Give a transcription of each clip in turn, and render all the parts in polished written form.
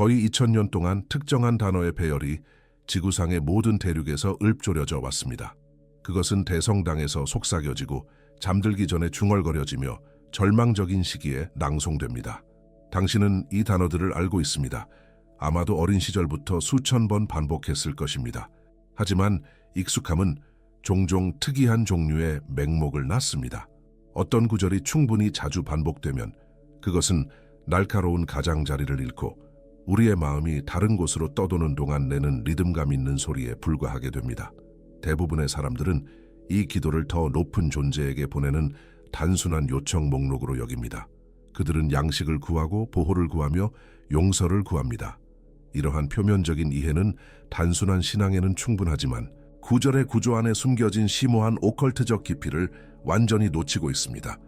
거의 2000년 동안 특정한 단어의 배열이 지구상의 모든 대륙에서 읊조려져 왔습니다. 그것은 대성당에서 속삭여지고 잠들기 전에 중얼거려지며 절망적인 시기에 낭송됩니다. 당신은 이 단어들을 알고 있습니다. 아마도 어린 시절부터 수천 번 반복했을 것입니다. 하지만 익숙함은 종종 특이한 종류의 맹목을 낳습니다. 어떤 구절이 충분히 자주 반복되면 그것은 날카로운 가장자리를 잃고 우리의 마음이 다른 곳으로 떠도는 동안 내는 리듬감 있는 소리에 불과하게 됩니다. 대부분의 사람들은 이 기도를 더 높은 존재에게 보내는 단순한 요청 목록으로 여깁니다. 그들은 양식을 구하고 보호를 구하며 용서를 구합니다. 이러한 표면적인 이해는 단순한 신앙에는 충분하지만 구절의 구조 안에 숨겨진 심오한 오컬트적 깊이를 완전히 놓치고 있습니다.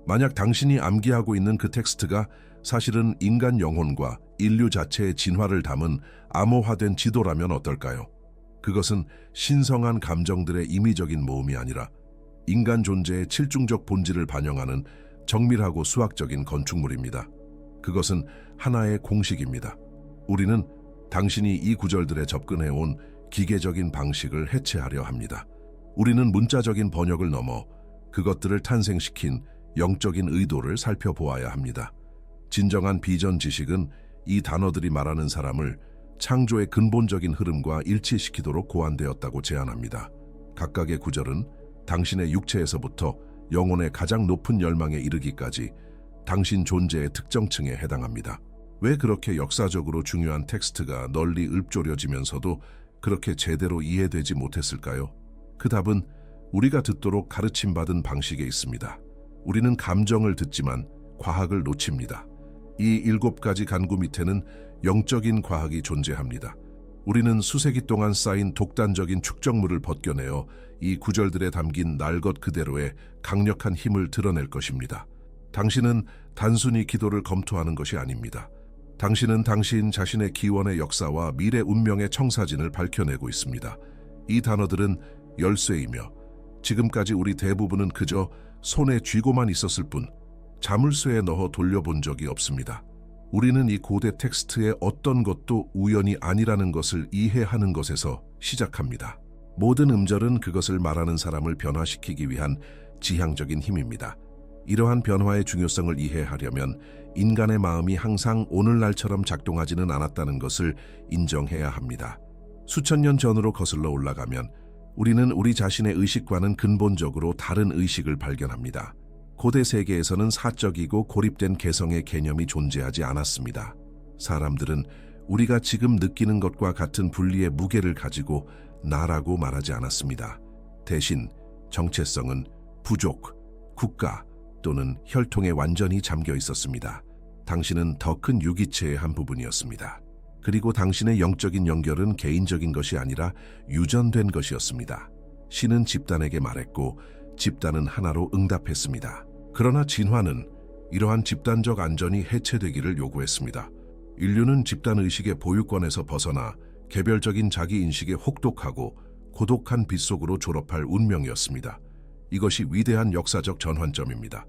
만약 당신이 암기하고 있는 그 텍스트가 사실은 인간 영혼과 인류 자체의 진화를 담은 암호화된 지도라면 어떨까요? 그것은 신성한 감정들의 임의적인 모음이 아니라 인간 존재의 칠중적 본질을 반영하는 정밀하고 수학적인 건축물입니다. 그것은 하나의 공식입니다. 우리는 당신이 이 구절들에 접근해온 기계적인 방식을 해체하려 합니다. 우리는 문자적인 번역을 넘어 그것들을 탄생시킨 영적인 의도를 살펴보아야 합니다. 진정한 비전 지식은 이 단어들이 말하는 사람을 창조의 근본적인 흐름과 일치시키도록 고안되었다고 제안합니다. 각각의 구절은 당신의 육체에서부터 영혼의 가장 높은 열망에 이르기까지 당신 존재의 특정층에 해당합니다. 왜 그렇게 역사적으로 중요한 텍스트가 널리 읊조려지면서도 그렇게 제대로 이해되지 못했을까요? 그 답은 우리가 듣도록 가르침받은 방식에 있습니다. 우리는 감정을 듣지만 과학을 놓칩니다. 이 7가지 간구 밑에는 영적인 과학이 존재합니다. 우리는 수세기 동안 쌓인 독단적인 축적물을 벗겨내어 이 구절들에 담긴 날 것 그대로의 강력한 힘을 드러낼 것입니다. 당신은 단순히 기도를 검토하는 것이 아닙니다. 당신은 당신 자신의 기원의 역사와 미래 운명의 청사진을 밝혀내고 있습니다. 이 단어들은 열쇠이며 지금까지 우리 대부분은 그저 손에 쥐고만 있었을 뿐 자물쇠에 넣어 돌려본 적이 없습니다. 우리는 이 고대 텍스트의 어떤 것도 우연이 아니라는 것을 이해하는 것에서 시작합니다. 모든 음절은 그것을 말하는 사람을 변화시키기 위한 지향적인 힘입니다. 이러한 변화의 중요성을 이해하려면 인간의 마음이 항상 오늘날처럼 작동하지는 않았다는 것을 인정해야 합니다. 수천 년 전으로 거슬러 올라가면 우리는 우리 자신의 의식과는 근본적으로 다른 의식을 발견합니다. 고대 세계에서는 사적이고 고립된 개성의 개념이 존재하지 않았습니다. 사람들은 우리가 지금 느끼는 것과 같은 분리의 무게를 가지고 나라고 말하지 않았습니다. 대신 정체성은 부족, 국가 또는 혈통에 완전히 잠겨 있었습니다. 당신은 더 큰 유기체의 한 부분이었습니다. 그리고 당신의 영적인 연결은 개인적인 것이 아니라 유전된 것이었습니다. 신은 집단에게 말했고 집단은 하나로 응답했습니다. 그러나 진화는 이러한 집단적 안전이 해체되기를 요구했습니다. 인류는 집단의식의 보유권에서 벗어나 개별적인 자기인식에 혹독하고 고독한 빛 속으로 졸업할 운명이었습니다. 이것이 위대한 역사적 전환점입니다.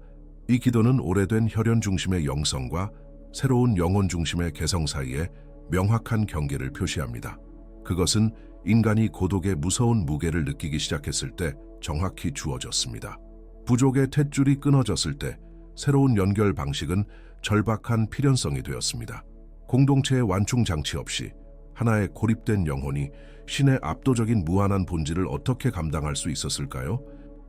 이 기도는 오래된 혈연 중심의 영성과 새로운 영혼 중심의 개성 사이에 명확한 경계를 표시합니다. 그것은 인간이 고독의 무서운 무게를 느끼기 시작했을 때 정확히 주어졌습니다. 부족의 탯줄이 끊어졌을 때 새로운 연결 방식은 절박한 필연성이 되었습니다. 공동체의 완충 장치 없이 하나의 고립된 영혼이 신의 압도적인 무한한 본질을 어떻게 감당할 수 있었을까요?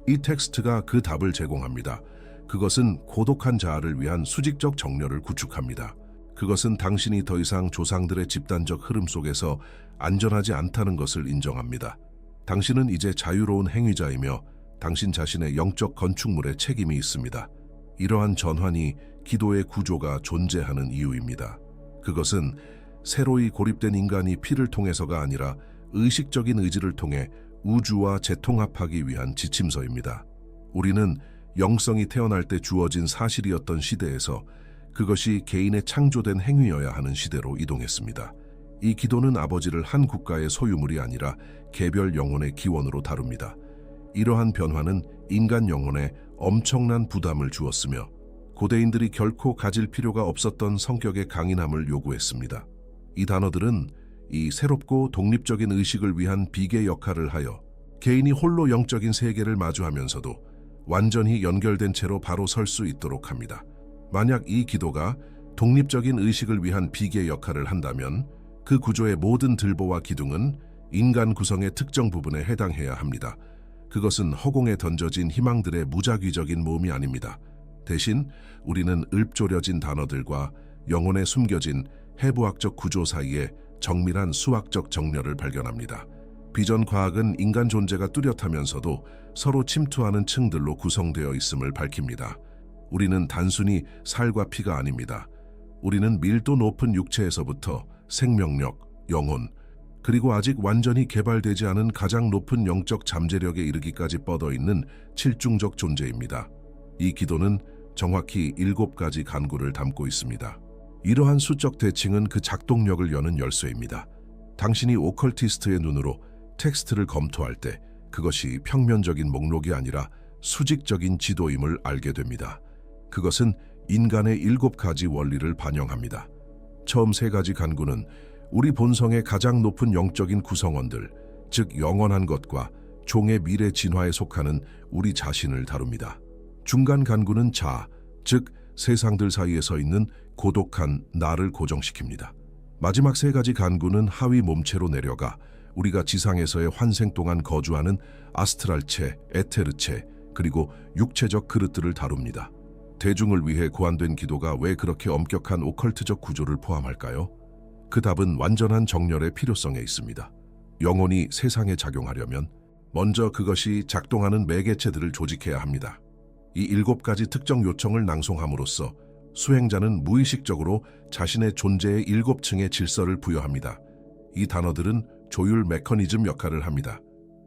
이 텍스트가 그 답을 제공합니다. 그것은 고독한 자아를 위한 수직적 정렬을 구축합니다. 그것은 당신이 더 이상 조상들의 집단적 흐름 속에서 안전하지 않다는 것을 인정합니다. 당신은 이제 자유로운 행위자이며 당신 자신의 영적 건축물에 책임이 있습니다. 이러한 전환이 기도의 구조가 존재하는 이유입니다. 그것은 새로이 고립된 인간이 피를 통해서가 아니라 의식적인 의지를 통해 우주와 재통합하기 위한 지침서입니다. 우리는 영성이 태어날 때 주어진 사실이었던 시대에서 그것이 개인의 창조된 행위여야 하는 시대로 이동했습니다. 이 기도는 아버지를 한 국가의 소유물이 아니라 개별 영혼의 기원으로 다룹니다. 이러한 변화는 인간 영혼에 엄청난 부담을 주었으며 고대인들이 결코 가질 필요가 없었던 성격의 강인함을 요구했습니다. 이 단어들은 이 새롭고 독립적인 의식을 위한 비계 역할을 하여 개인이 홀로 영적인 세계를 마주하면서도 완전히 연결된 채로 바로 설 수 있도록 합니다. 만약 이 기도가 독립적인 의식을 위한 비계 역할을 한다면 그 구조의 모든 들보와 기둥은 인간 구성의 특정 부분에 해당해야 합니다. 그것은 허공에 던져진 희망들의 무작위적인 모음이 아닙니다. 대신 우리는 읊조려진 단어들과 영혼에 숨겨진 해부학적 구조 사이에 정밀한 수학적 정렬을 발견합니다. 비전 과학은 인간 존재가 뚜렷하면서도 서로 침투하는 층들로 구성되어 있음을 밝힙니다. 우리는 단순히 살과 피가 아닙니다. 우리는 밀도 높은 육체에서부터 생명력, 영혼, 그리고 아직 완전히 개발되지 않은 가장 높은 영적 잠재력에 이르기까지 뻗어있는 칠중적 존재입니다. 이 기도는 정확히 7가지 간구를 담고 있습니다. 이러한 수적 대칭은 그 작동력을 여는 열쇠입니다. 당신이 오컬티스트의 눈으로 텍스트를 검토할 때 그것이 평면적인 목록이 아니라 수직적인 지도임을 알게 됩니다. 그것은 인간의 7가지 원리를 반영합니다. 처음 3가지 간구는 우리 본성의 가장 높은 영적인 구성원들, 즉 영원한 것과 종의 미래 진화에 속하는 우리 자신을 다룹니다. 중간 간구는 자, 즉 세상들 사이에 서 있는 고독한 나를 고정시킵니다. 마지막 3가지 간구는 하위 몸체로 내려가 우리가 지상에서의 환생 동안 거주하는 아스트랄체, 에테르체, 그리고 육체적 그릇들을 다룹니다. 대중을 위해 고안된 기도가 왜 그렇게 엄격한 오컬트적 구조를 포함할까요? 그 답은 완전한 정렬의 필요성에 있습니다. 영혼이 세상에 작용하려면 먼저 그것이 작동하는 매개체들을 조직해야 합니다. 이 7가지 특정 요청을 낭송함으로써 수행자는 무의식적으로 자신의 존재의 7층의 질서를 부여합니다. 이 단어들은 조율 메커니즘 역할을 합니다.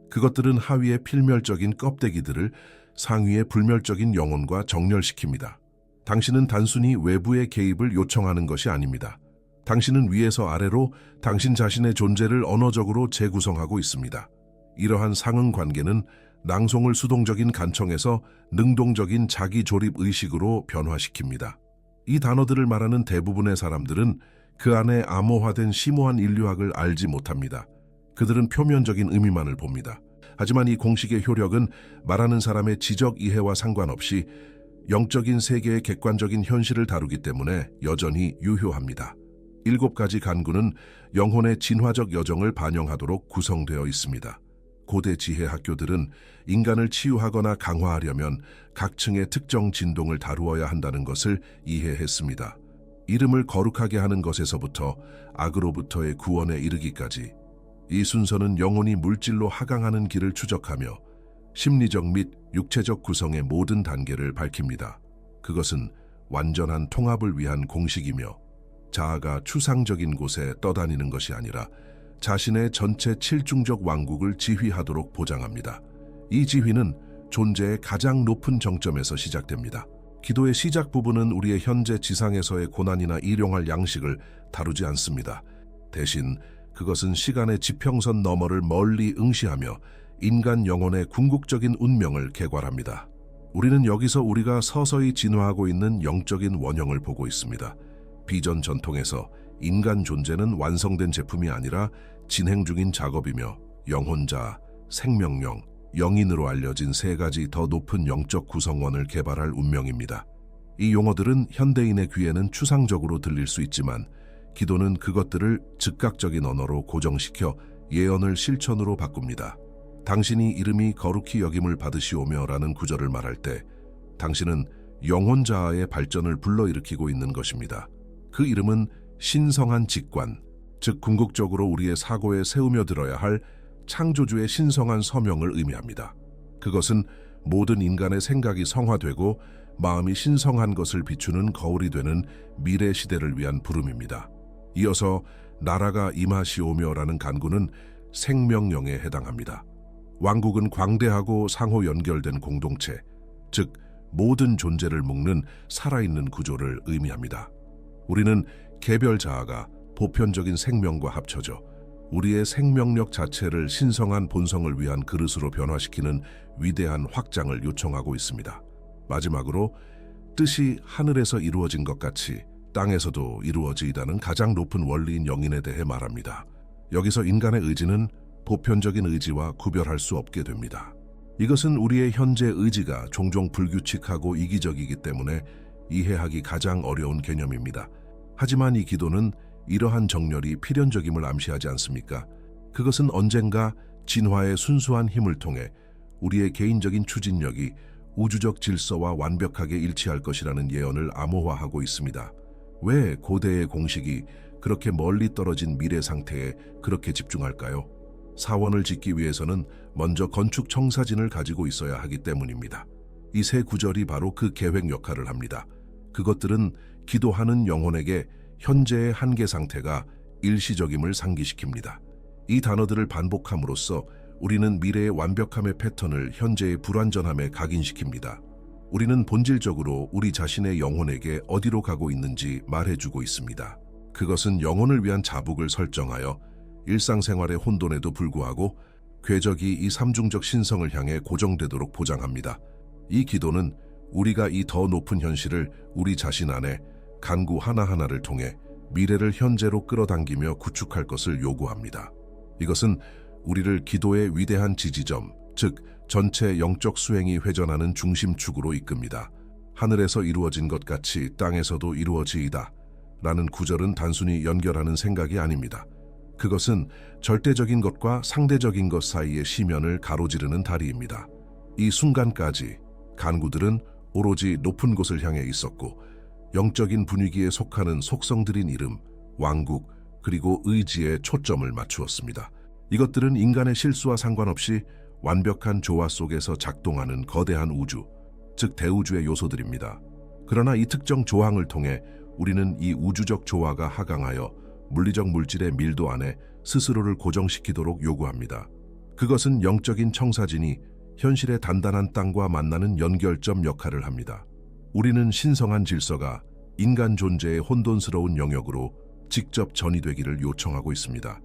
그것들은 하위의 필멸적인 껍데기들을 상위의 불멸적인 영혼과 정렬시킵니다. 당신은 단순히 외부의 개입을 요청하는 것이 아닙니다. 당신은 위에서 아래로 당신 자신의 존재를 언어적으로 재구성하고 있습니다. 이러한 상응 관계는 낭송을 수동적인 간청에서 능동적인 자기 조립 의식으로 변화시킵니다. 이 단어들을 말하는 대부분의 사람들은 그 안에 암호화된 심오한 인류학을 알지 못합니다. 그들은 표면적인 의미만을 봅니다. 하지만 이 공식의 효력은 말하는 사람의 지적 이해와 상관없이 영적인 세계의 객관적인 현실을 다루기 때문에 여전히 유효합니다. 7가지 간구는 영혼의 진화적 여정을 반영하도록 구성되어 있습니다. 고대 지혜 학교들은 인간을 치유하거나 강화하려면 각 층의 특정 진동을 다루어야 한다는 것을 이해했습니다. 이름을 거룩하게 하는 것에서부터 악으로부터의 구원에 이르기까지 이 순서는 영혼이 물질로 하강하는 길을 추적하며 심리적 및 육체적 구성의 모든 단계를 밝힙니다. 그것은 완전한 통합을 위한 공식이며 자아가 추상적인 곳에 떠다니는 것이 아니라 자신의 전체 7중적 왕국을 지휘하도록 보장합니다. 이 지휘는 존재의 가장 높은 정점에서 시작됩니다. 기도의 시작 부분은 우리의 현재 지상에서의 고난이나 일용할 양식을 다루지 않습니다. 대신 그것은 시간의 지평선 너머를 멀리 응시하며 인간 영혼의 궁극적인 운명을 개괄합니다. 우리는 여기서 우리가 서서히 진화하고 있는 영적인 원형을 보고 있습니다. 비전 전통에서 인간 존재는 완성된 제품이 아니라 진행 중인 작업이며 영혼자, 생명령, 영인으로 알려진 3가지 더 높은 영적 구성원을 개발할 운명입니다. 이 용어들은 현대인의 귀에는 추상적으로 들릴 수 있지만 기도는 그것들을 즉각적인 언어로 고정시켜 예언을 실천으로 바꿉니다. 당신이 이름이 거룩히 여김을 받으시오며 라는 구절을 말할 때 당신은 영혼자아의 발전을 불러일으키고 있는 것입니다. 그 이름은 신성한 직관, 즉 궁극적으로 우리의 사고에 세우며 들어야 할 창조주의 신성한 서명을 의미합니다. 그것은 모든 인간의 생각이 성화되고 마음이 신성한 것을 비추는 거울이 되는 미래 시대를 위한 부름입니다. 이어서 나라가 임하시오며라는 간구는 생명령에 해당합니다. 왕국은 광대하고 상호 연결된 공동체, 즉 모든 존재를 묶는 살아있는 구조를 의미합니다. 우리는 개별 자아가 보편적인 생명과 합쳐져 우리의 생명력 자체를 신성한 본성을 위한 그릇으로 변화시키는 위대한 확장을 요청하고 있습니다. 마지막으로 뜻이 하늘에서 이루어진 것 같이 땅에서도 이루어지이다는 가장 높은 원리인 영인에 대해 말합니다. 여기서 인간의 의지는 보편적인 의지와 구별할 수 없게 됩니다. 이것은 우리의 현재 의지가 종종 불규칙하고 이기적이기 때문에 이해하기 가장 어려운 개념입니다. 하지만 이 기도는 이러한 정렬이 필연적임을 암시하지 않습니까? 그것은 언젠가 진화의 순수한 힘을 통해 우리의 개인적인 추진력이 우주적 질서와 완벽하게 일치할 것이라는 예언을 암호화하고 있습니다. 왜 고대의 공식이 그렇게 멀리 떨어진 미래 상태에 그렇게 집중할까요? 사원을 짓기 위해서는 먼저 건축 청사진을 가지고 있어야 하기 때문입니다. 이 세 구절이 바로 그 계획 역할을 합니다. 그것들은 기도하는 영혼에게 현재의 한계 상태가 일시적임을 상기시킵니다. 이 단어들을 반복함으로써 우리는 미래의 완벽함의 패턴을 현재의 불완전함에 각인시킵니다. 우리는 본질적으로 우리 자신의 영혼에게 어디로 가고 있는지 말해주고 있습니다. 그것은 영혼을 위한 자북을 설정하여 일상생활의 혼돈에도 불구하고 궤적이 이 삼중적 신성을 향해 고정되도록 보장합니다. 이 기도는 우리가 이 더 높은 현실을 우리 자신 안에 간구 하나하나를 통해 미래를 현재로 끌어당기며 구축할 것을 요구합니다. 이것은 우리를 기도의 위대한 지지점, 즉 전체 영적 수행이 회전하는 중심축으로 이끕니다. 하늘에서 이루어진 것 같이 땅에서도 이루어지이다 라는 구절은 단순히 연결하는 생각이 아닙니다. 그것은 절대적인 것과 상대적인 것 사이의 시면을 가로지르는 다리입니다. 이 순간까지 간구들은 오로지 높은 곳을 향해 있었고 영적인 분위기에 속하는 속성들인 이름, 왕국, 그리고 의지에 초점을 맞추었습니다. 이것들은 인간의 실수와 상관없이 완벽한 조화 속에서 작동하는 거대한 우주, 즉 대우주의 요소들입니다. 그러나 이 특정 조항을 통해 우리는 이 우주적 조화가 하강하여 물리적 물질의 밀도 안에 스스로를 고정시키도록 요구합니다. 그것은 영적인 청사진이 현실의 단단한 땅과 만나는 연결점 역할을 합니다. 우리는 신성한 질서가 인간 존재의 혼돈스러운 영역으로 직접 전이되기를 요청하고 있습니다.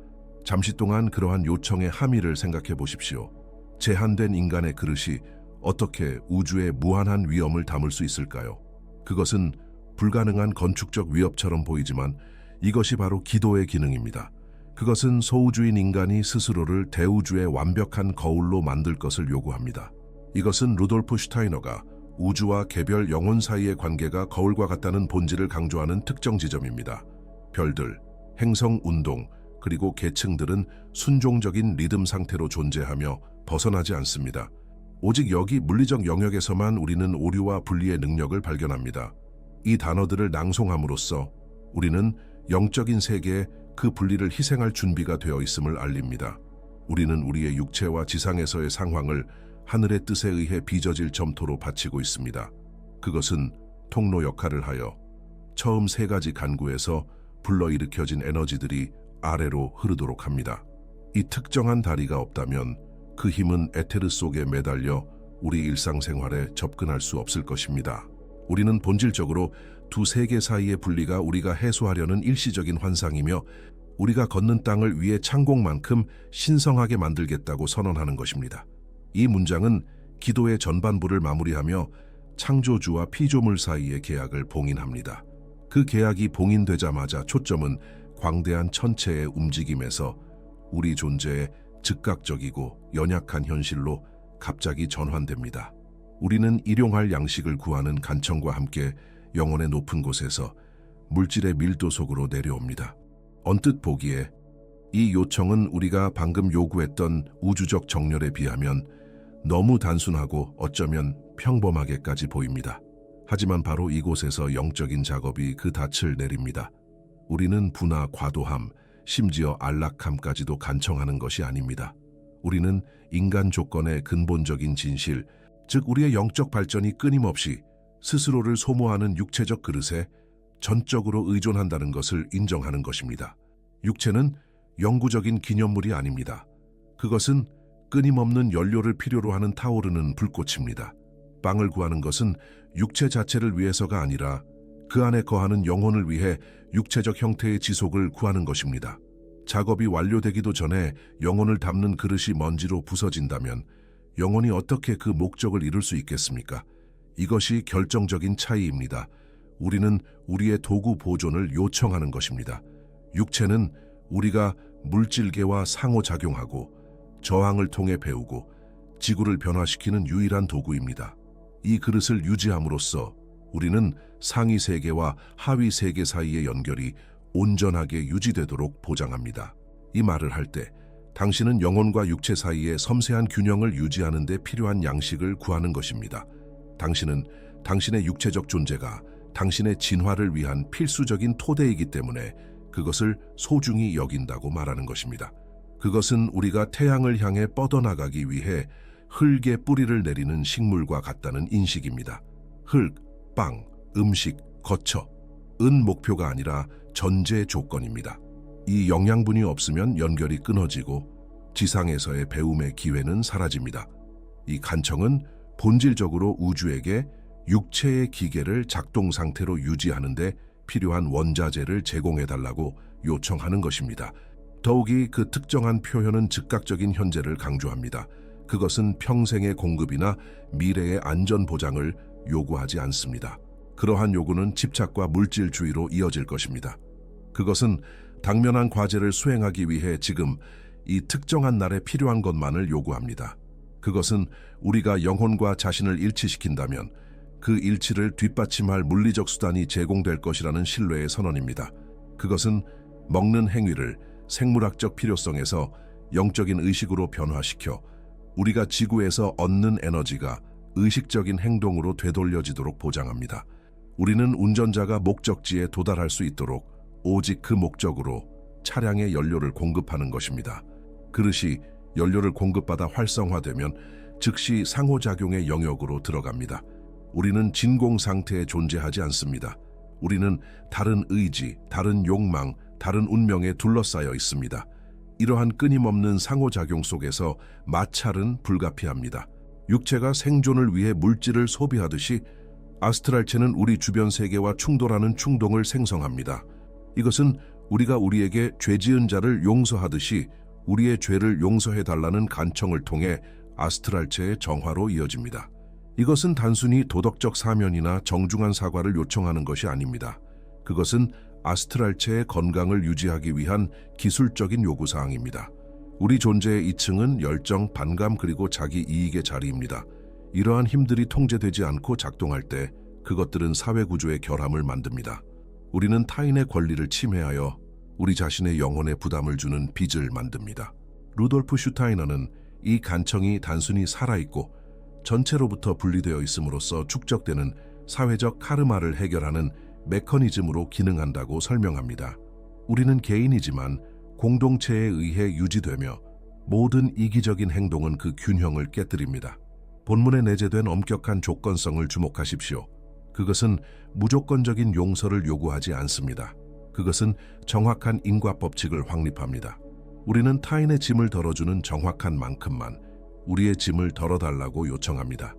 잠시 동안 그러한 요청의 함의를 생각해 보십시오. 제한된 인간의 그릇이 어떻게 우주의 무한한 위엄을 담을 수 있을까요? 그것은 불가능한 건축적 위협처럼 보이지만 이것이 바로 기도의 기능입니다. 그것은 소우주인 인간이 스스로를 대우주의 완벽한 거울로 만들 것을 요구합니다. 이것은 루돌프 슈타이너가 우주와 개별 영혼 사이의 관계가 거울과 같다는 본질을 강조하는 특정 지점입니다. 별들, 행성 운동, 그리고 계층들은 순종적인 리듬 상태로 존재하며 벗어나지 않습니다. 오직 여기 물리적 영역에서만 우리는 오류와 분리의 능력을 발견합니다. 이 단어들을 낭송함으로써 우리는 영적인 세계에 그 분리를 희생할 준비가 되어 있음을 알립니다. 우리는 우리의 육체와 지상에서의 상황을 하늘의 뜻에 의해 빚어질 점토로 바치고 있습니다. 그것은 통로 역할을 하여 처음 세 가지 간구에서 불러일으켜진 에너지들이 아래로 흐르도록 합니다. 이 특정한 다리가 없다면 그 힘은 에테르 속에 매달려 우리 일상생활에 접근할 수 없을 것입니다. 우리는 본질적으로 두 세계 사이의 분리가 우리가 해소하려는 일시적인 환상이며 우리가 걷는 땅을 위해 창공만큼 신성하게 만들겠다고 선언하는 것입니다. 이 문장은 기도의 전반부를 마무리하며 창조주와 피조물 사이의 계약을 봉인합니다. 그 계약이 봉인되자마자 초점은 광대한 천체의 움직임에서 우리 존재의 즉각적이고 연약한 현실로 갑자기 전환됩니다. 우리는 일용할 양식을 구하는 간청과 함께 영혼의 높은 곳에서 물질의 밀도 속으로 내려옵니다. 언뜻 보기에 이 요청은 우리가 방금 요구했던 우주적 정렬에 비하면 너무 단순하고 어쩌면 평범하게까지 보입니다. 하지만 바로 이곳에서 영적인 작업이 그 닻을 내립니다. 우리는 부나 과도함, 심지어 안락함까지도 간청하는 것이 아닙니다. 우리는 인간 조건의 근본적인 진실, 즉 우리의 영적 발전이 끊임없이 스스로를 소모하는 육체적 그릇에 전적으로 의존한다는 것을 인정하는 것입니다. 육체는 영구적인 기념물이 아닙니다. 그것은 끊임없는 연료를 필요로 하는 타오르는 불꽃입니다. 빵을 구하는 것은 육체 자체를 위해서가 아니라 그 안에 거하는 영혼을 위해 육체적 형태의 지속을 구하는 것입니다. 작업이 완료되기도 전에 영혼을 담는 그릇이 먼지로 부서진다면 영혼이 어떻게 그 목적을 이룰 수 있겠습니까? 이것이 결정적인 차이입니다. 우리는 우리의 도구 보존을 요청하는 것입니다. 육체는 우리가 물질계와 상호작용하고 저항을 통해 배우고 지구를 변화시키는 유일한 도구입니다. 이 그릇을 유지함으로써 우리는 상위 세계와 하위 세계 사이의 연결이 온전하게 유지되도록 보장합니다. 이 말을 할 때 당신은 영혼과 육체 사이의 섬세한 균형을 유지하는 데 필요한 양식을 구하는 것입니다. 당신은 당신의 육체적 존재가 당신의 진화를 위한 필수적인 토대이기 때문에 그것을 소중히 여긴다고 말하는 것입니다. 그것은 우리가 태양을 향해 뻗어나가기 위해 흙에 뿌리를 내리는 식물과 같다는 인식입니다. 흙, 빵, 음식, 거처, 은 목표가 아니라 전제 조건입니다. 이 영양분이 없으면 연결이 끊어지고 지상에서의 배움의 기회는 사라집니다. 이 간청은 본질적으로 우주에게 육체의 기계를 작동 상태로 유지하는 데 필요한 원자재를 제공해달라고 요청하는 것입니다. 더욱이 그 특정한 표현은 즉각적인 현재를 강조합니다. 그것은 평생의 공급이나 미래의 안전 보장을 요구하지 않습니다. 그러한 요구는 집착과 물질주의로 이어질 것입니다. 그것은 당면한 과제를 수행하기 위해 지금 이 특정한 날에 필요한 것만을 요구합니다. 그것은 우리가 영혼과 자신을 일치시킨다면 그 일치를 뒷받침할 물리적 수단이 제공될 것이라는 신뢰의 선언입니다. 그것은 먹는 행위를 생물학적 필요성에서 영적인 의식으로 변화시켜 우리가 지구에서 얻는 에너지가 의식적인 행동으로 되돌려지도록 보장합니다. 우리는 운전자가 목적지에 도달할 수 있도록 오직 그 목적으로 차량에 연료를 공급하는 것입니다. 그릇이 연료를 공급받아 활성화되면 즉시 상호작용의 영역으로 들어갑니다. 우리는 진공 상태에 존재하지 않습니다. 우리는 다른 의지, 다른 욕망, 다른 운명에 둘러싸여 있습니다. 이러한 끊임없는 상호작용 속에서 마찰은 불가피합니다. 육체가 생존을 위해 물질을 소비하듯이 아스트랄체는 우리 주변 세계와 충돌하는 충동을 생성합니다. 이것은 우리가 우리에게 죄지은 자를 용서하듯이 우리의 죄를 용서해달라는 간청을 통해 아스트랄체의 정화로 이어집니다. 이것은 단순히 도덕적 사면이나 정중한 사과를 요청하는 것이 아닙니다. 그것은 아스트랄체의 건강을 유지하기 위한 기술적인 요구사항입니다. 우리 존재의 이층은 열정, 반감 그리고 자기 이익의 자리입니다. 이러한 힘들이 통제되지 않고 작동할 때 그것들은 사회구조의 결함을 만듭니다. 우리는 타인의 권리를 침해하여 우리 자신의 영혼에 부담을 주는 빚을 만듭니다. 루돌프 슈타이너는 이 간청이 단순히 살아있고 전체로부터 분리되어 있음으로써 축적되는 사회적 카르마를 해결하는 메커니즘으로 기능한다고 설명합니다. 우리는 개인이지만 공동체에 의해 유지되며 모든 이기적인 행동은 그 균형을 깨뜨립니다. 본문에 내재된 엄격한 조건성을 주목하십시오. 그것은 무조건적인 용서를 요구하지 않습니다. 그것은 정확한 인과법칙을 확립합니다. 우리는 타인의 짐을 덜어주는 정확한 만큼만 우리의 짐을 덜어달라고 요청합니다.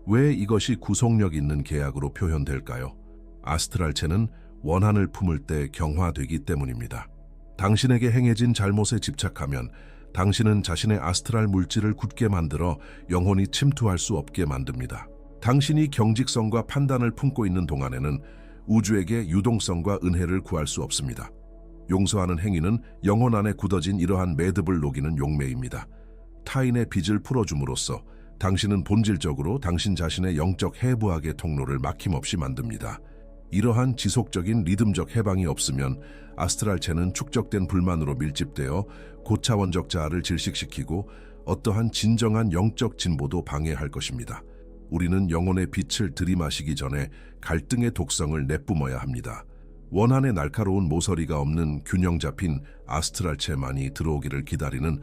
왜 이것이 구속력 있는 계약으로 표현될까요? 아스트랄체는 원한을 품을 때 경화되기 때문입니다. 당신에게 행해진 잘못에 집착하면 당신은 자신의 아스트랄 물질을 굳게 만들어 영혼이 침투할 수 없게 만듭니다. 당신이 경직성과 판단을 품고 있는 동안에는 우주에게 유동성과 은혜를 구할 수 없습니다. 용서하는 행위는 영혼 안에 굳어진 이러한 매듭을 녹이는 용매입니다. 타인의 빚을 풀어줌으로써 당신은 본질적으로 당신 자신의 영적 해부학의 통로를 막힘없이 만듭니다. 이러한 지속적인 리듬적 해방이 없으면 아스트랄체는 축적된 불만으로 밀집되어 고차원적 자아를 질식시키고 어떠한 진정한 영적 진보도 방해할 것입니다. 우리는 영혼의 빛을 들이마시기 전에 갈등의 독성을 내뿜어야 합니다. 원한의 날카로운 모서리가 없는 균형 잡힌 아스트랄체만이 들어오기를 기다리는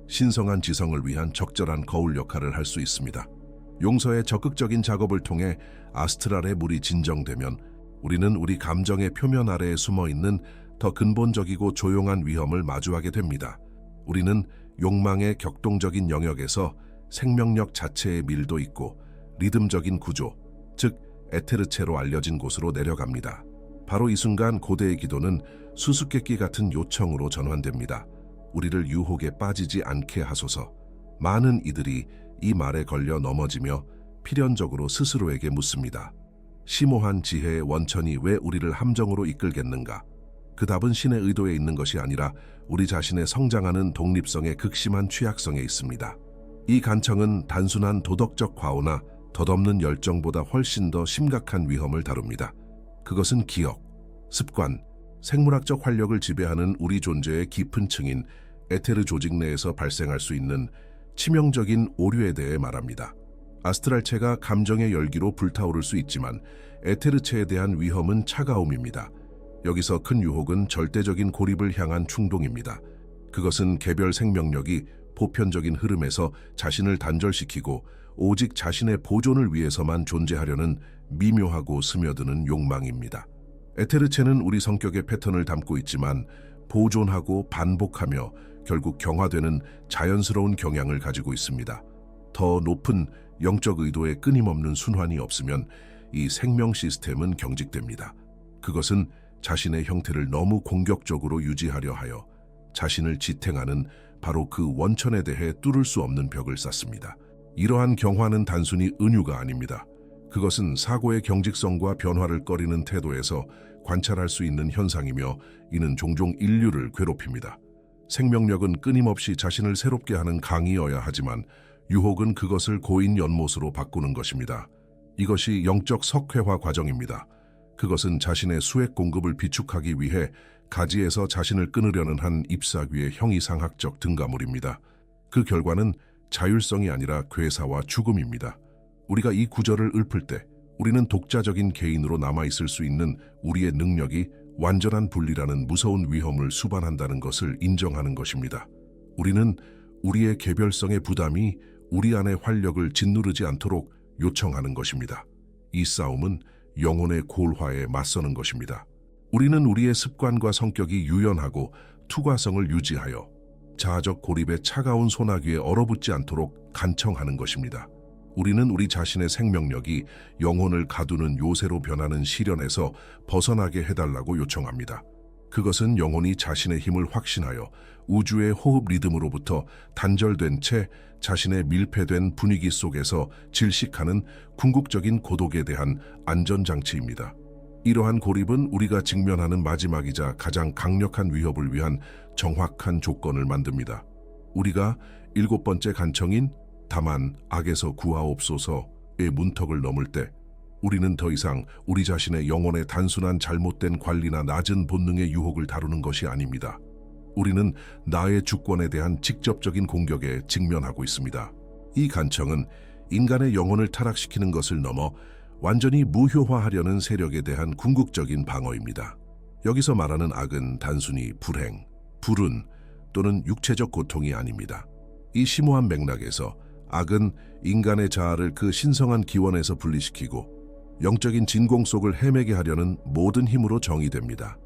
신성한 지성을 위한 적절한 거울 역할을 할 수 있습니다. 용서의 적극적인 작업을 통해 아스트랄의 물이 진정되면 우리는 우리 감정의 표면 아래에 숨어있는 더 근본적이고 조용한 위험을 마주하게 됩니다. 우리는 욕망의 격동적인 영역에서 생명력 자체의 밀도 있고 리듬적인 구조, 즉 에테르체로 알려진 곳으로 내려갑니다. 바로 이 순간 고대의 기도는 수수께끼 같은 요청으로 전환됩니다. 우리를 유혹에 빠지지 않게 하소서. 많은 이들이 이 말에 걸려 넘어지며 필연적으로 스스로에게 묻습니다. 심오한 지혜의 원천이 왜 우리를 함정으로 이끌겠는가? 그 답은 신의 의도에 있는 것이 아니라 우리 자신의 성장하는 독립성의 극심한 취약성에 있습니다. 이 간청은 단순한 도덕적 과오나 덧없는 열정보다 훨씬 더 심각한 위험을 다룹니다. 그것은 기억, 습관, 생물학적 활력을 지배하는 우리 존재의 깊은 층인 에테르 조직 내에서 발생할 수 있는 치명적인 오류에 대해 말합니다. 아스트랄체가 감정의 열기로 불타오를 수 있지만 에테르체에 대한 위험은 차가움입니다. 여기서 큰 유혹은 절대적인 고립을 향한 충동입니다. 그것은 개별 생명력이 보편적인 흐름에서 자신을 단절시키고 오직 자신의 보존을 위해서만 존재하려는 미묘하고 스며드는 욕망입니다. 에테르체는 우리 성격의 패턴을 담고 있지만 보존하고 반복하며 결국 경화되는 자연스러운 경향을 가지고 있습니다. 더 높은 영적 의도의 끊임없는 순환이 없으면 이 생명 시스템은 경직됩니다. 그것은 자신의 형태를 너무 공격적으로 유지하려 하여 자신을 지탱하는 바로 그 원천에 대해 뚫을 수 없는 벽을 쌓습니다. 이러한 경화는 단순히 은유가 아닙니다. 그것은 사고의 경직성과 변화를 꺼리는 태도에서 관찰할 수 있는 현상이며 이는 종종 인류를 괴롭힙니다. 생명력은 끊임없이 자신을 새롭게 하는 강이어야 하지만 유혹은 그것을 고인 연못으로 바꾸는 것입니다. 이것이 영적 석회화 과정입니다. 그것은 자신의 수액 공급을 비축하기 위해 가지에서 자신을 끊으려는 한 잎사귀의 형이상학적 등가물입니다. 그 결과는 자율성이 아니라 괴사와 죽음입니다. 우리가 이 구절을 읊을 때 우리는 독자적인 개인으로 남아있을 수 있는 우리의 능력이 완전한 분리라는 무서운 위험을 수반한다는 것을 인정하는 것입니다. 우리는 우리의 개별성의 부담이 우리 안의 활력을 짓누르지 않도록 요청하는 것입니다. 이 싸움은 영혼의 골화에 맞서는 것입니다. 우리는 우리의 습관과 성격이 유연하고 투과성을 유지하여 자아적 고립의 차가운 소나기에 얼어붙지 않도록 간청하는 것입니다. 우리는 우리 자신의 생명력이 영혼을 가두는 요새로 변하는 시련에서 벗어나게 해달라고 요청합니다. 그것은 영혼이 자신의 힘을 확신하여 우주의 호흡 리듬으로부터 단절된 채 자신의 밀폐된 분위기 속에서 질식하는 궁극적인 고독에 대한 안전장치입니다. 이러한 고립은 우리가 직면하는 마지막이자 가장 강력한 위협을 위한 정확한 조건을 만듭니다. 우리가 7번째 간청인 다만 악에서 구하옵소서의 문턱을 넘을 때 우리는 더 이상 우리 자신의 영혼의 단순한 잘못된 관리나 낮은 본능의 유혹을 다루는 것이 아닙니다. 우리는 나의 주권에 대한 직접적인 공격에 직면하고 있습니다. 이 간청은 인간의 영혼을 타락시키는 것을 넘어 완전히 무효화하려는 세력에 대한 궁극적인 방어입니다. 여기서 말하는 악은 단순히 불행, 불운 또는 육체적 고통이 아닙니다. 이 심오한 맥락에서 악은 인간의 자아를 그 신성한 기원에서 분리시키고 영적인 진공 속을 헤매게 하려는 모든 힘으로 정의됩니다.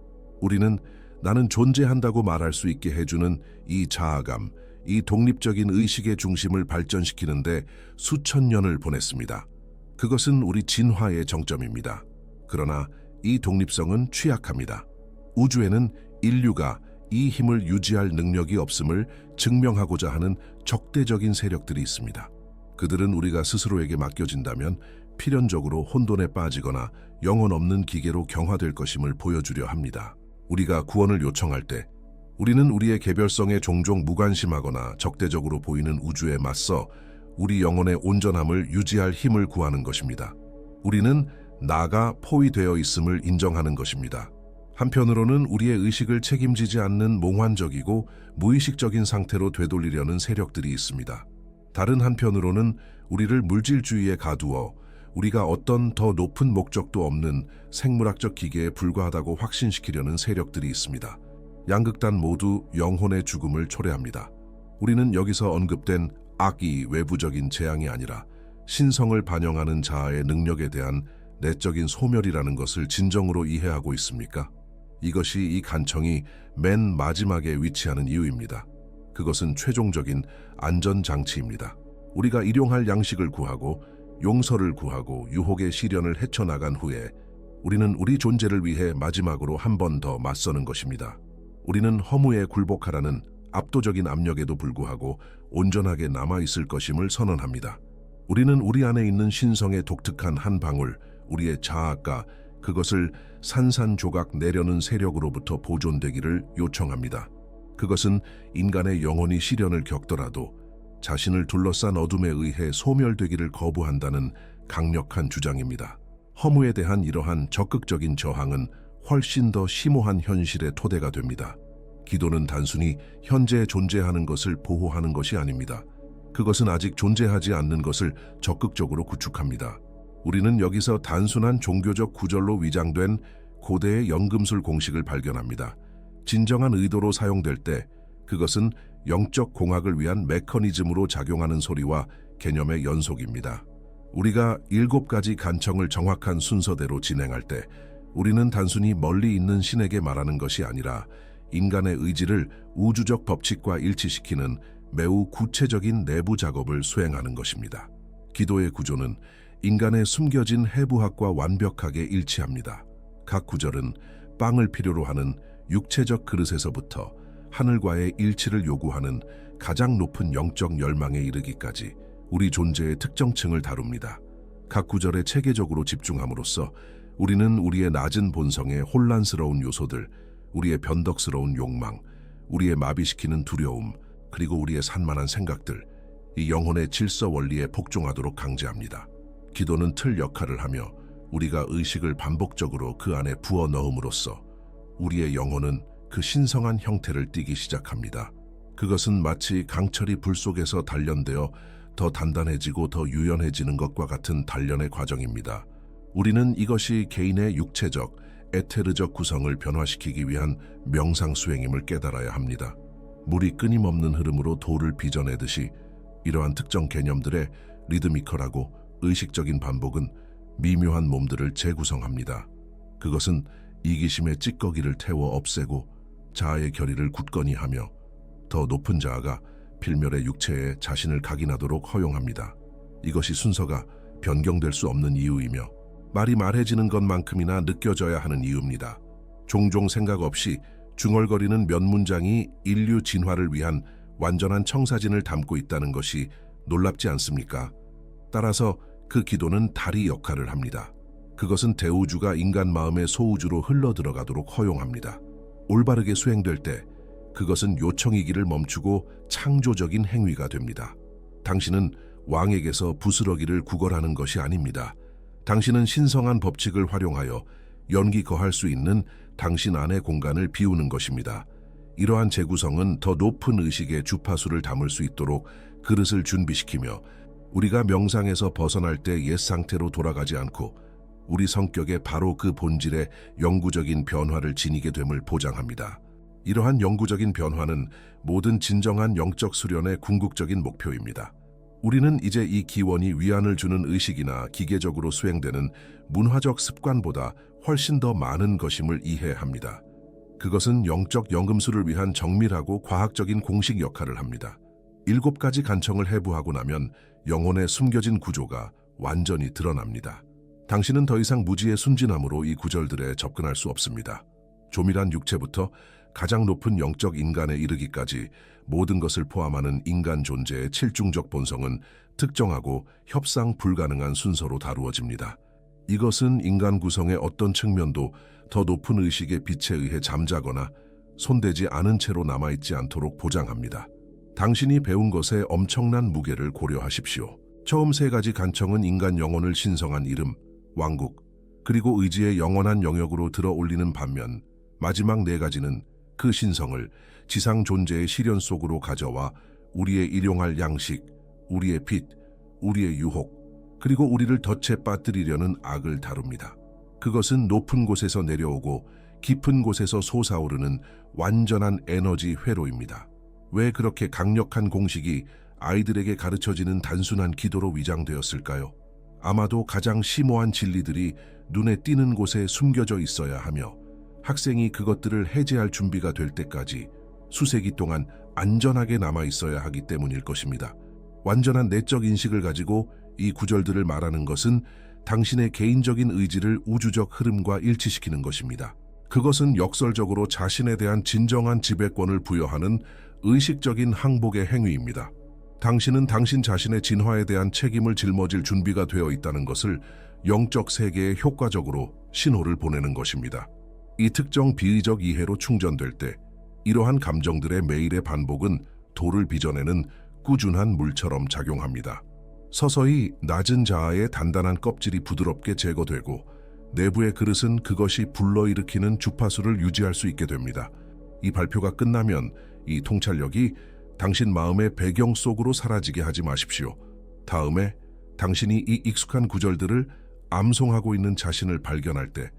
우리는 나는 존재한다고 말할 수 있게 해주는 이 자아감, 이 독립적인 의식의 중심을 발전시키는데 수천 년을 보냈습니다. 그것은 우리 진화의 정점입니다. 그러나 이 독립성은 취약합니다. 우주에는 인류가 이 힘을 유지할 능력이 없음을 증명하고자 하는 적대적인 세력들이 있습니다. 그들은 우리가 스스로에게 맡겨진다면 필연적으로 혼돈에 빠지거나 영혼 없는 기계로 경화될 것임을 보여주려 합니다. 우리가 구원을 요청할 때 우리는 우리의 개별성에 종종 무관심하거나 적대적으로 보이는 우주에 맞서 우리 영혼의 온전함을 유지할 힘을 구하는 것입니다. 우리는 나가 포위되어 있음을 인정하는 것입니다. 한편으로는 우리의 의식을 책임지지 않는 몽환적이고 무의식적인 상태로 되돌리려는 세력들이 있습니다. 다른 한편으로는 우리를 물질주의에 가두어 우리가 어떤 더 높은 목적도 없는 생물학적 기계에 불과하다고 확신시키려는 세력들이 있습니다. 양극단 모두 영혼의 죽음을 초래합니다. 우리는 여기서 언급된 악이 외부적인 재앙이 아니라 신성을 반영하는 자아의 능력에 대한 내적인 소멸이라는 것을 진정으로 이해하고 있습니까? 이것이 이 간청이 맨 마지막에 위치하는 이유입니다. 그것은 최종적인 안전장치입니다. 우리가 일용할 양식을 구하고 용서를 구하고 유혹의 시련을 헤쳐나간 후에 우리는 우리 존재를 위해 마지막으로 한 번 더 맞서는 것입니다. 우리는 허무에 굴복하라는 압도적인 압력에도 불구하고 온전하게 남아있을 것임을 선언합니다. 우리는 우리 안에 있는 신성의 독특한 한 방울, 우리의 자아가 그것을 산산조각 내려는 세력으로부터 보존되기를 요청합니다. 그것은 인간의 영혼이 시련을 겪더라도 자신을 둘러싼 어둠에 의해 소멸되기를 거부한다는 강력한 주장입니다. 허무에 대한 이러한 적극적인 저항은 훨씬 더 심오한 현실의 토대가 됩니다. 기도는 단순히 현재 존재하는 것을 보호하는 것이 아닙니다. 그것은 아직 존재하지 않는 것을 적극적으로 구축합니다. 우리는 여기서 단순한 종교적 구절로 위장된 고대의 연금술 공식을 발견합니다. 진정한 의도로 사용될 때 그것은 영적 공학을 위한 메커니즘으로 작용하는 소리와 개념의 연속입니다. 우리가 7가지 간청을 정확한 순서대로 진행할 때 우리는 단순히 멀리 있는 신에게 말하는 것이 아니라 인간의 의지를 우주적 법칙과 일치시키는 매우 구체적인 내부 작업을 수행하는 것입니다. 기도의 구조는 인간의 숨겨진 해부학과 완벽하게 일치합니다. 각 구절은 빵을 필요로 하는 육체적 그릇에서부터 하늘과의 일치를 요구하는 가장 높은 영적 열망에 이르기까지 우리 존재의 특정층을 다룹니다. 각 구절에 체계적으로 집중함으로써 우리는 우리의 낮은 본성의 혼란스러운 요소들, 우리의 변덕스러운 욕망, 우리의 마비시키는 두려움, 그리고 우리의 산만한 생각들, 이 영혼의 질서 원리에 복종하도록 강제합니다. 기도는 틀 역할을 하며 우리가 의식을 반복적으로 그 안에 부어 넣음으로써 우리의 영혼은 그 신성한 형태를 띠기 시작합니다. 그것은 마치 강철이 불 속에서 단련되어 더 단단해지고 더 유연해지는 것과 같은 단련의 과정입니다. 우리는 이것이 개인의 육체적, 에테르적 구성을 변화시키기 위한 명상 수행임을 깨달아야 합니다. 물이 끊임없는 흐름으로 돌을 빚어내듯이 이러한 특정 개념들의 리드미컬하고 의식적인 반복은 미묘한 몸들을 재구성합니다. 그것은 이기심의 찌꺼기를 태워 없애고 자아의 결의를 굳건히 하며 더 높은 자아가 필멸의 육체에 자신을 각인하도록 허용합니다. 이것이 순서가 변경될 수 없는 이유이며 말이 말해지는 것만큼이나 느껴져야 하는 이유입니다. 종종 생각 없이 중얼거리는 몇 문장이 인류 진화를 위한 완전한 청사진을 담고 있다는 것이 놀랍지 않습니까? 따라서 그 기도는 다리 역할을 합니다. 그것은 대우주가 인간 마음의 소우주로 흘러들어가도록 허용합니다. 올바르게 수행될 때 그것은 요청이기를 멈추고 창조적인 행위가 됩니다. 당신은 왕에게서 부스러기를 구걸하는 것이 아닙니다. 당신은 신성한 법칙을 활용하여 연기 거할 수 있는 당신 안의 공간을 비우는 것입니다. 이러한 재구성은 더 높은 의식의 주파수를 담을 수 있도록 그릇을 준비시키며 우리가 명상에서 벗어날 때 옛 상태로 돌아가지 않고 우리 성격의 바로 그 본질의 영구적인 변화를 지니게 됨을 보장합니다. 이러한 영구적인 변화는 모든 진정한 영적 수련의 궁극적인 목표입니다. 우리는 이제 이 기원이 위안을 주는 의식이나 기계적으로 수행되는 문화적 습관보다 훨씬 더 많은 것임을 이해합니다. 그것은 영적 연금술을 위한 정밀하고 과학적인 공식 역할을 합니다. 7가지 간청을 해부하고 나면 영혼의 숨겨진 구조가 완전히 드러납니다. 당신은 더 이상 무지의 순진함으로 이 구절들에 접근할 수 없습니다. 조밀한 육체부터 가장 높은 영적 인간에 이르기까지 모든 것을 포함하는 인간 존재의 칠중적 본성은 특정하고 협상 불가능한 순서로 다루어집니다. 이것은 인간 구성의 어떤 측면도 더 높은 의식의 빛에 의해 잠자거나 손대지 않은 채로 남아있지 않도록 보장합니다. 당신이 배운 것에 엄청난 무게를 고려하십시오. 처음 3가지 간청은 인간 영혼을 신성한 이름, 왕국, 그리고 의지의 영원한 영역으로 들어 올리는 반면 마지막 4가지는 그 신성을 지상 존재의 시련 속으로 가져와 우리의 일용할 양식, 우리의 빛, 우리의 유혹, 그리고 우리를 덫에 빠뜨리려는 악을 다룹니다. 그것은 높은 곳에서 내려오고 깊은 곳에서 솟아오르는 완전한 에너지 회로입니다. 왜 그렇게 강력한 공식이 아이들에게 가르쳐지는 단순한 기도로 위장되었을까요? 아마도 가장 심오한 진리들이 눈에 띄는 곳에 숨겨져 있어야 하며 학생이 그것들을 해제할 준비가 될 때까지 수세기 동안 안전하게 남아 있어야 하기 때문일 것입니다. 완전한 내적 인식을 가지고 이 구절들을 말하는 것은 당신의 개인적인 의지를 우주적 흐름과 일치시키는 것입니다. 그것은 역설적으로 자신에 대한 진정한 지배권을 부여하는 의식적인 항복의 행위입니다. 당신은 당신 자신의 진화에 대한 책임을 짊어질 준비가 되어 있다는 것을 영적 세계에 효과적으로 신호를 보내는 것입니다. 이 특정 비의적 이해로 충전될 때 이러한 감정들의 매일의 반복은 도를 빚어내는 꾸준한 물처럼 작용합니다. 서서히 낮은 자아의 단단한 껍질이 부드럽게 제거되고 내부의 그릇은 그것이 불러일으키는 주파수를 유지할 수 있게 됩니다. 이 발표가 끝나면 이 통찰력이 당신 마음의 배경 속으로 사라지게 하지 마십시오. 다음에 당신이 이 익숙한 구절들을 암송하고 있는 자신을 발견할 때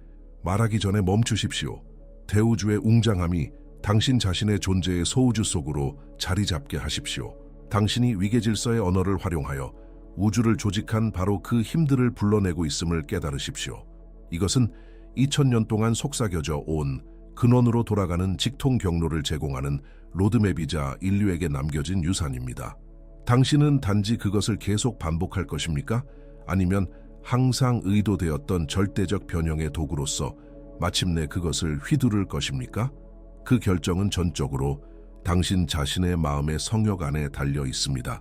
말하기 전에 멈추십시오. 대우주의 웅장함이 당신 자신의 존재의 소우주 속으로 자리 잡게 하십시오. 당신이 위계질서의 언어를 활용하여 우주를 조직한 바로 그 힘들을 불러내고 있음을 깨달으십시오. 이것은 2000년 동안 속삭여져 온 근원으로 돌아가는 직통 경로를 제공하는 로드맵이자 인류에게 남겨진 유산입니다. 당신은 단지 그것을 계속 반복할 것입니까? 아니면 항상 의도되었던 절대적 변형의 도구로서 마침내 그것을 휘두를 것입니까? 그 결정은 전적으로 당신 자신의 마음의 성역 안에 달려 있습니다.